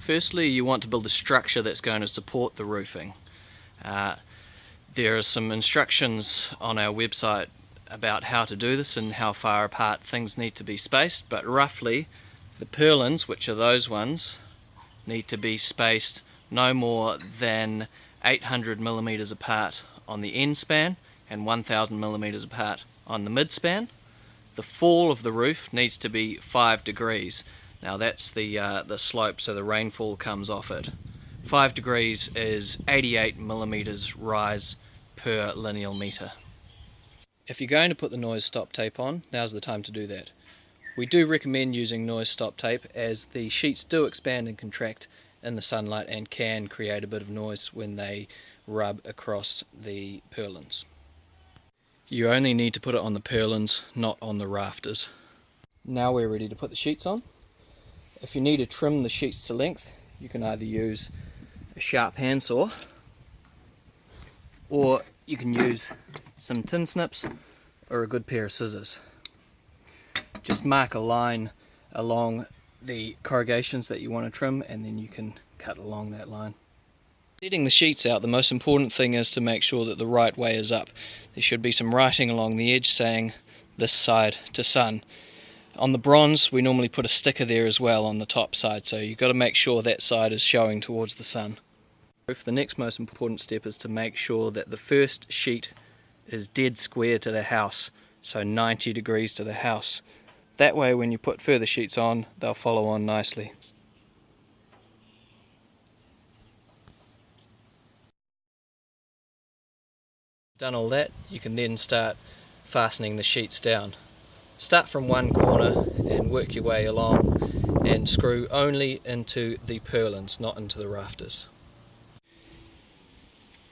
Firstly, you want to build a structure that's going to support the roofing. There are some instructions on our website about how to do this and how far apart things need to be spaced, but roughly the purlins, which are those ones, need to be spaced no more than 800 millimeters apart on the end span and 1000 millimeters apart on the mid span. The fall of the roof needs to be 5 degrees. Now that's the slope, so the rainfall comes off it. 5 degrees is 88 millimeters rise per lineal meter. If you're going to put the noise stop tape on, now's the time to do that. We do recommend using noise stop tape as the sheets do expand and contract in the sunlight and can create a bit of noise when they rub across the purlins. You only need to put it on the purlins, not on the rafters. Now we're ready to put the sheets on. If you need to trim the sheets to length, you can either use a sharp handsaw or you can use some tin snips or a good pair of scissors. Just mark a line along the corrugations that you want to trim and then you can cut along that line. Setting the sheets out, the most important thing is to make sure that the right way is up. There should be some writing along the edge saying this side to sun. On the bronze we normally put a sticker there as well on the top side, so you've got to make sure that side is showing towards the sun. The next most important step is to make sure that the first sheet is dead square to the house, so 90 degrees to the house. That way when you put further sheets on, they'll follow on nicely. Done all that, you can then start fastening the sheets down. Start from one corner and work your way along and screw only into the purlins, not into the rafters.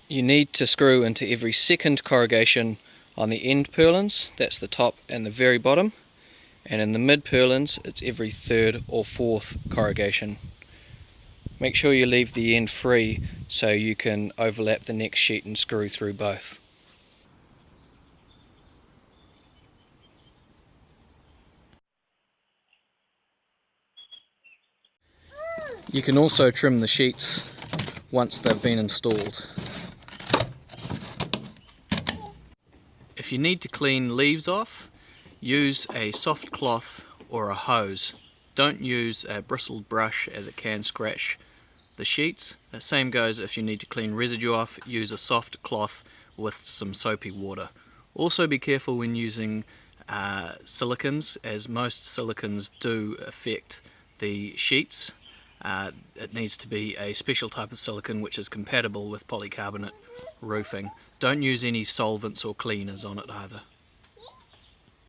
You need to screw into every second corrugation on the end purlins, that's the top and the very bottom, and in the mid purlins it's every third or fourth corrugation. Make sure you leave the end free so you can overlap the next sheet and screw through both. You can also trim the sheets once they've been installed. If you need to clean leaves off, use a soft cloth or a hose. Don't use a bristled brush as it can scratch the sheets. The same goes if you need to clean residue off, use a soft cloth with some soapy water. Also be careful when using silicons, as most silicons do affect the sheets. It needs to be a special type of silicon which is compatible with polycarbonate roofing. Don't use any solvents or cleaners on it either.